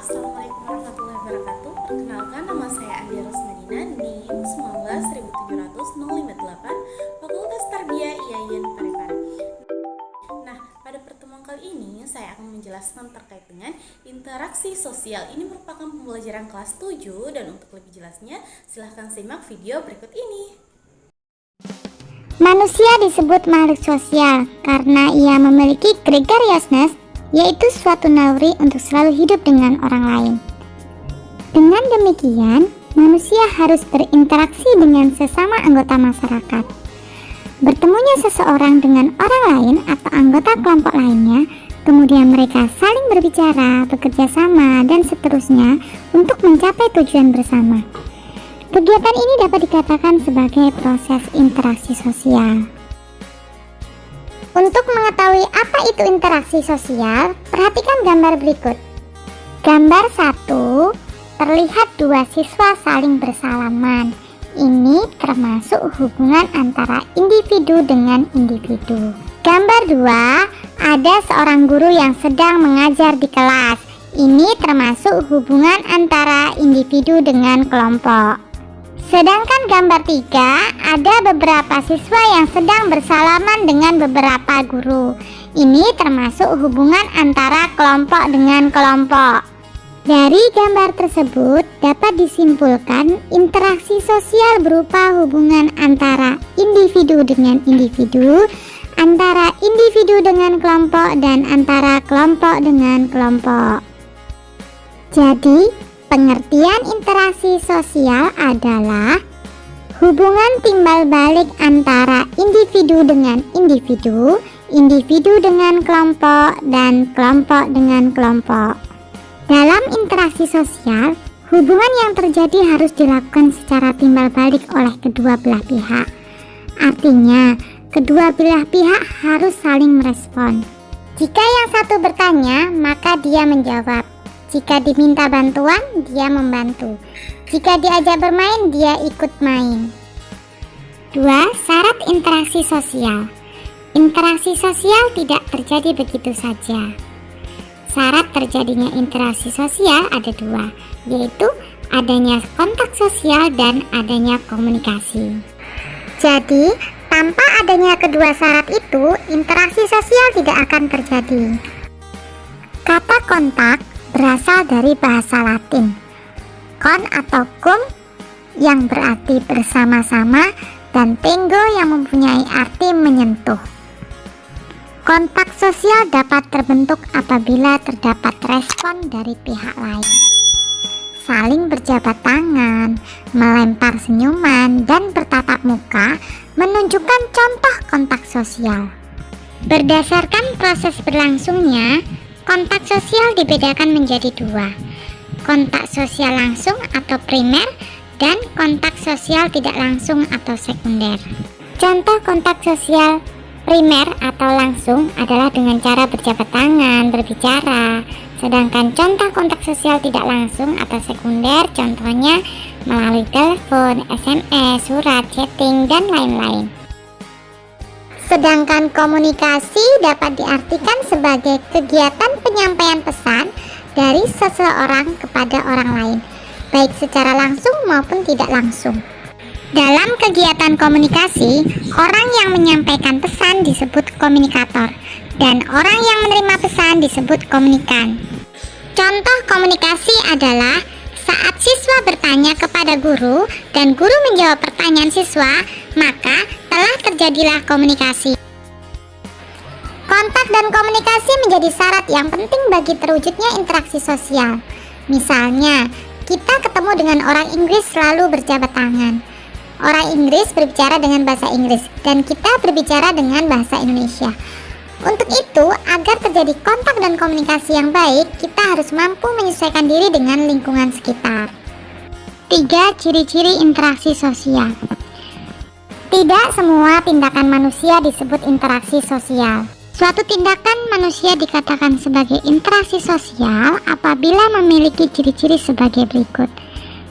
Assalamualaikum warahmatullahi wabarakatuh. Perkenalkan, nama saya Andi Rosmadina, NIM 19.700.058, Fakultas Tarbiyah IAIN Parepare. Nah, pada pertemuan kali ini saya akan menjelaskan terkait dengan interaksi sosial. Ini merupakan pembelajaran kelas 7 dan untuk lebih jelasnya silahkan simak video berikut ini. Manusia disebut makhluk sosial karena ia memiliki gregariousness, yaitu suatu naluri untuk selalu hidup dengan orang lain. Dengan demikian, manusia harus berinteraksi dengan sesama anggota masyarakat. Bertemunya seseorang dengan orang lain atau anggota kelompok lainnya, kemudian mereka saling berbicara, bekerja sama, dan seterusnya untuk mencapai tujuan bersama. Kegiatan ini dapat dikatakan sebagai proses interaksi sosial. Untuk mengetahui apa itu interaksi sosial, perhatikan gambar berikut. Gambar 1, terlihat dua siswa saling bersalaman. Ini termasuk hubungan antara individu dengan individu. Gambar 2, ada seorang guru yang sedang mengajar di kelas. Ini termasuk hubungan antara individu dengan kelompok. Sedangkan gambar 3, ada beberapa siswa yang sedang bersalaman dengan beberapa guru. Ini termasuk hubungan antara kelompok dengan kelompok. Dari gambar tersebut dapat disimpulkan interaksi sosial berupa hubungan antara individu dengan individu, antara individu dengan kelompok, dan antara kelompok dengan kelompok. Jadi, pengertian interaksi sosial adalah hubungan timbal balik antara individu dengan individu, individu dengan kelompok, dan kelompok dengan kelompok. Dalam interaksi sosial, hubungan yang terjadi harus dilakukan secara timbal balik oleh kedua belah pihak. Artinya, kedua belah pihak harus saling merespon. Jika yang satu bertanya, maka dia menjawab. Jika diminta bantuan, dia membantu. Jika diajak bermain, dia ikut main. 2. Syarat interaksi sosial. Interaksi sosial tidak terjadi begitu saja. Syarat terjadinya interaksi sosial ada dua, yaitu adanya kontak sosial dan adanya komunikasi. Jadi, tanpa adanya kedua syarat itu, interaksi sosial tidak akan terjadi. Kata kontak berasal dari bahasa Latin con atau cum yang berarti bersama-sama dan tengo yang mempunyai arti menyentuh. Kontak sosial dapat terbentuk apabila terdapat respon dari pihak lain. Saling berjabat tangan, melempar senyuman, dan bertatap muka menunjukkan contoh kontak sosial. Berdasarkan proses berlangsungnya, kontak sosial dibedakan menjadi dua, kontak sosial langsung atau primer dan kontak sosial tidak langsung atau sekunder. Contoh kontak sosial primer atau langsung adalah dengan cara berjabat tangan, berbicara. Sedangkan contoh kontak sosial tidak langsung atau sekunder contohnya melalui telepon, SMS, surat, chatting, dan lain-lain. Sedangkan komunikasi dapat diartikan sebagai kegiatan penyampaian pesan dari seseorang kepada orang lain, baik secara langsung maupun tidak langsung. Dalam kegiatan komunikasi, orang yang menyampaikan pesan disebut komunikator, dan orang yang menerima pesan disebut komunikan. Contoh komunikasi adalah saat siswa bertanya kepada guru dan guru menjawab pertanyaan siswa, maka telah terjadilah komunikasi. Kontak dan komunikasi menjadi syarat yang penting bagi terwujudnya interaksi sosial. Misalnya, kita ketemu dengan orang Inggris lalu berjabat tangan. Orang Inggris berbicara dengan bahasa Inggris dan kita berbicara dengan bahasa Indonesia. Untuk itu, agar terjadi kontak dan komunikasi yang baik, kita harus mampu menyesuaikan diri dengan lingkungan sekitar. 3. Ciri-ciri interaksi sosial. Tidak semua tindakan manusia disebut interaksi sosial. Suatu tindakan manusia dikatakan sebagai interaksi sosial apabila memiliki ciri-ciri sebagai berikut.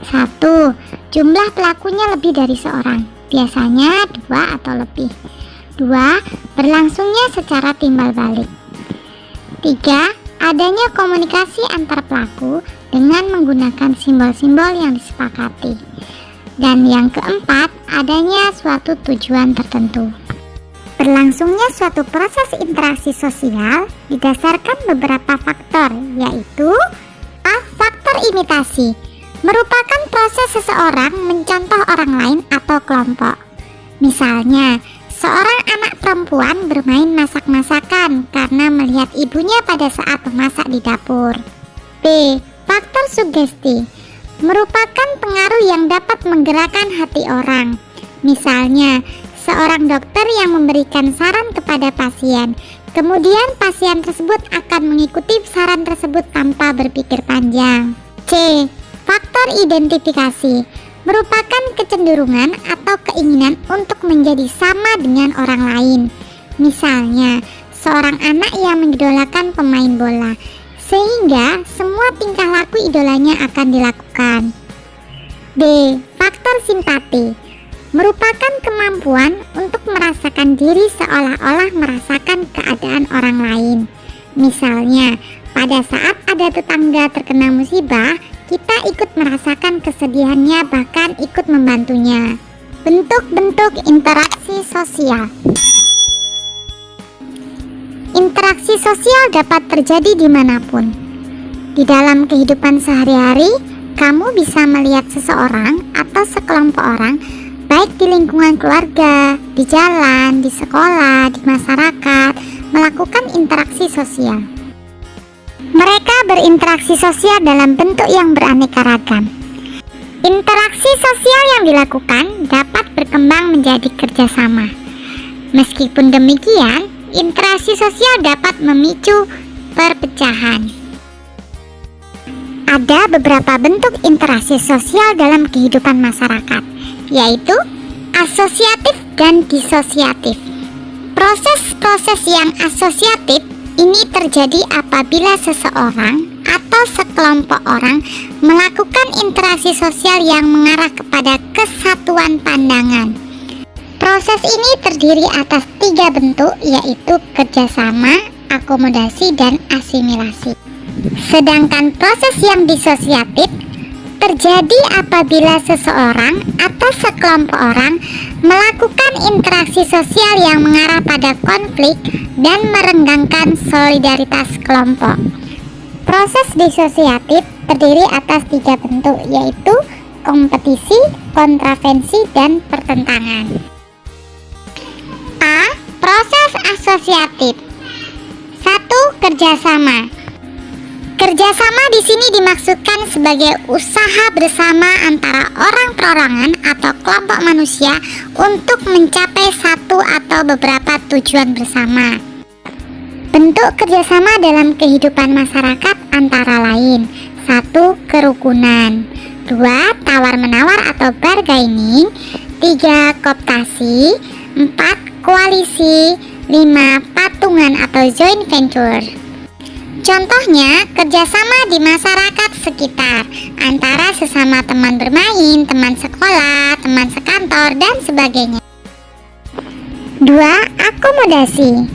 1. Jumlah pelakunya lebih dari seorang, biasanya 2 atau lebih. 2. Berlangsungnya secara timbal balik. 3. adanya komunikasi antar pelaku dengan menggunakan simbol-simbol yang disepakati. Dan yang keempat, adanya suatu tujuan tertentu. Berlangsungnya suatu proses interaksi sosial didasarkan beberapa faktor, yaitu faktor imitasi, merupakan proses seseorang mencontoh orang lain atau kelompok. Misalnya, seorang anak perempuan bermain masak-masakan karena melihat ibunya pada saat memasak di dapur. B. Faktor sugesti, merupakan pengaruh yang dapat menggerakkan hati orang. Misalnya, seorang dokter yang memberikan saran kepada pasien, kemudian pasien tersebut akan mengikuti saran tersebut tanpa berpikir panjang. C. Faktor identifikasi, merupakan kecenderungan atau keinginan untuk menjadi sama dengan orang lain. Misalnya, seorang anak yang mengidolakan pemain bola, sehingga semua tingkah laku idolanya akan dilakukan. B. Faktor simpati, merupakan kemampuan untuk merasakan diri seolah-olah merasakan keadaan orang lain. Misalnya, pada saat ada tetangga terkena musibah, kita ikut merasakan kesedihannya, bahkan ikut membantunya. Bentuk-bentuk interaksi sosial. Interaksi sosial dapat terjadi dimanapun. Di dalam kehidupan sehari-hari, kamu bisa melihat seseorang atau sekelompok orang, baik di lingkungan keluarga, di jalan, di sekolah, di masyarakat, melakukan interaksi sosial. Mereka berinteraksi sosial dalam bentuk yang beraneka ragam. Interaksi sosial yang dilakukan dapat berkembang menjadi kerjasama. Meskipun demikian, interaksi sosial dapat memicu perpecahan. Ada beberapa bentuk interaksi sosial dalam kehidupan masyarakat, yaitu asosiatif dan disosiatif. Proses-proses yang asosiatif ini terjadi apabila seseorang atau sekelompok orang melakukan interaksi sosial yang mengarah kepada kesatuan pandangan. Proses ini terdiri atas 3 bentuk, yaitu kerjasama, akomodasi, dan asimilasi. Sedangkan proses yang disosiatif terjadi apabila seseorang atau sekelompok orang melakukan interaksi sosial yang mengarah pada konflik dan merenggangkan solidaritas kelompok. Proses disosiatif terdiri atas 3 bentuk, yaitu kompetisi, kontravensi, dan pertentangan. A. Proses asosiatif. 1. Kerjasama. Kerjasama di sini dimaksudkan sebagai usaha bersama antara orang perorangan atau kelompok manusia untuk mencapai satu atau beberapa tujuan bersama. Bentuk kerjasama dalam kehidupan masyarakat antara lain: 1. Kerukunan, 2. Tawar-menawar atau bargaining, 3. Kooptasi, 4. Koalisi, 5. Patungan atau joint venture. Contohnya, kerjasama di masyarakat sekitar antara sesama teman bermain, teman sekolah, teman sekantor, dan sebagainya. 2. Akomodasi.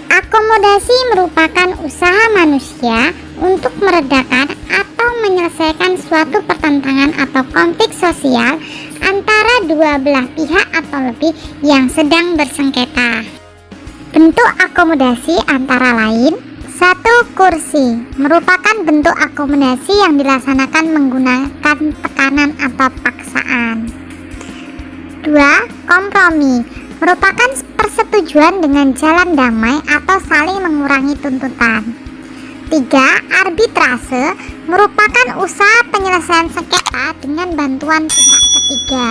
Akomodasi merupakan usaha manusia untuk meredakan atau menyelesaikan suatu pertentangan atau konflik sosial antara dua belah pihak atau lebih yang sedang bersengketa. Bentuk akomodasi antara lain: 1. Kursi, merupakan bentuk akomodasi yang dilaksanakan menggunakan tekanan atau paksaan. 2. Kompromi, merupakan persetujuan dengan jalan damai atau saling mengurangi tuntutan. 3. Arbitrase, merupakan usaha penyelesaian sengketa dengan bantuan pihak ketiga.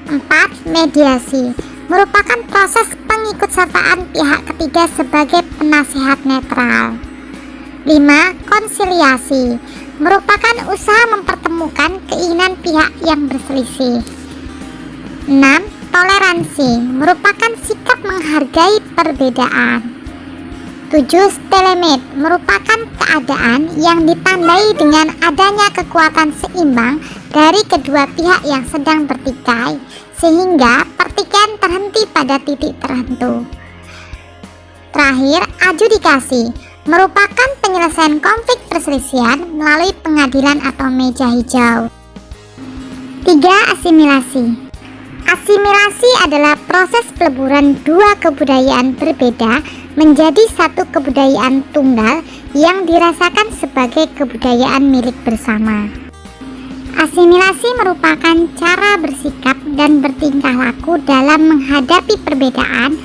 4. Mediasi, merupakan proses pengikutsertaan pihak ketiga sebagai penasihat netral. 5. Konsiliasi, merupakan usaha mempertemukan keinginan pihak yang berselisih. 6. Toleransi, merupakan sikap menghargai perbedaan. 7. Stalemate, merupakan keadaan yang ditandai dengan adanya kekuatan seimbang dari kedua pihak yang sedang bertikai, sehingga pertikaian terhenti pada titik tertentu. Terakhir, adjudikasi, merupakan penyelesaian konflik perselisihan melalui pengadilan atau meja hijau. 3. Asimilasi. Asimilasi adalah proses peleburan dua kebudayaan berbeda menjadi satu kebudayaan tunggal yang dirasakan sebagai kebudayaan milik bersama. Asimilasi merupakan cara bersikap dan bertingkah laku dalam menghadapi perbedaan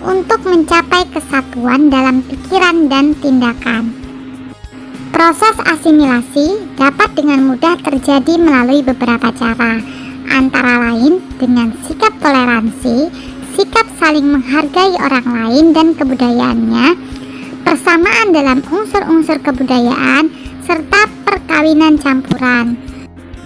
untuk mencapai kesatuan dalam pikiran dan tindakan. Proses asimilasi dapat dengan mudah terjadi melalui beberapa cara, antara lain dengan sikap toleransi, sikap saling menghargai orang lain dan kebudayaannya, persamaan dalam unsur-unsur kebudayaan, serta perkawinan campuran.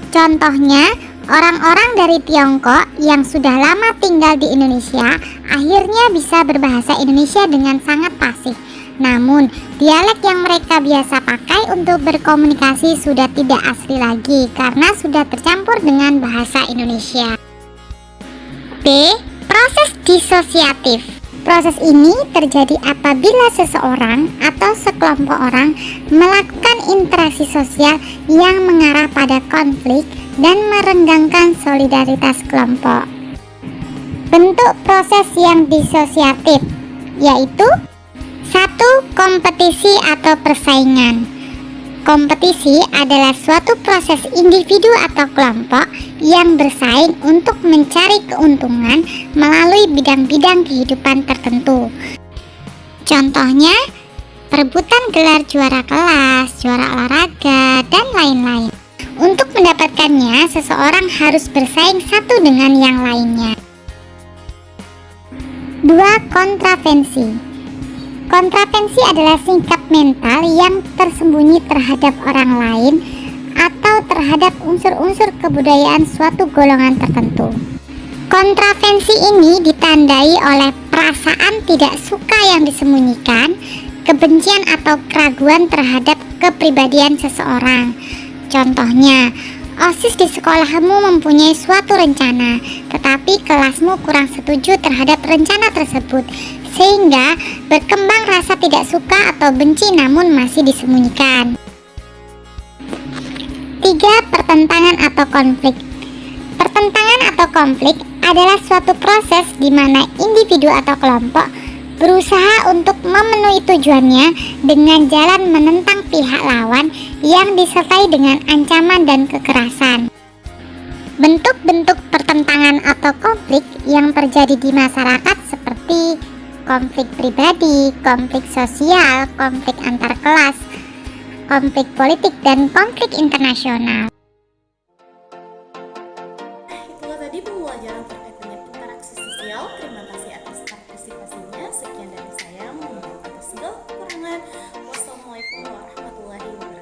Contohnya, orang-orang dari Tiongkok yang sudah lama tinggal di Indonesia akhirnya bisa berbahasa Indonesia dengan sangat fasih. Namun, dialek yang mereka biasa pakai untuk berkomunikasi sudah tidak asli lagi karena sudah tercampur dengan bahasa Indonesia. B. Proses disosiatif. Proses ini terjadi apabila seseorang atau sekelompok orang melakukan interaksi sosial yang mengarah pada konflik dan merenggangkan solidaritas kelompok. Bentuk proses yang disosiatif yaitu 1. Kompetisi atau persaingan. Kompetisi adalah suatu proses individu atau kelompok yang bersaing untuk mencari keuntungan melalui bidang-bidang kehidupan tertentu. Contohnya, perebutan gelar juara kelas, juara olahraga, dan lain-lain. Untuk mendapatkannya, seseorang harus bersaing satu dengan yang lainnya. 2. Kontravensi. Kontravensi adalah sikap mental yang tersembunyi terhadap orang lain atau terhadap unsur-unsur kebudayaan suatu golongan tertentu. Kontravensi ini ditandai oleh perasaan tidak suka yang disembunyikan, kebencian atau keraguan terhadap kepribadian seseorang. Contohnya, OSIS di sekolahmu mempunyai suatu rencana, tetapi kelasmu kurang setuju terhadap rencana tersebut, sehingga berkembang rasa tidak suka atau benci namun masih disembunyikan. 3. Pertentangan atau konflik. Pertentangan atau konflik adalah suatu proses di mana individu atau kelompok berusaha untuk memenuhi tujuannya dengan jalan menentang pihak lawan yang disertai dengan ancaman dan kekerasan. Bentuk-bentuk pertentangan atau konflik yang terjadi di masyarakat seperti konflik pribadi, konflik sosial, konflik antar kelas, konflik politik, dan konflik internasional. Itulah tadi pembelajaran terkait dengan interaksi sosial. Terima kasih atas partisipasinya. Sekian dari saya, mohon maaf atas segala kekurangan. Wassalamualaikum warahmatullahi wabarakatuh.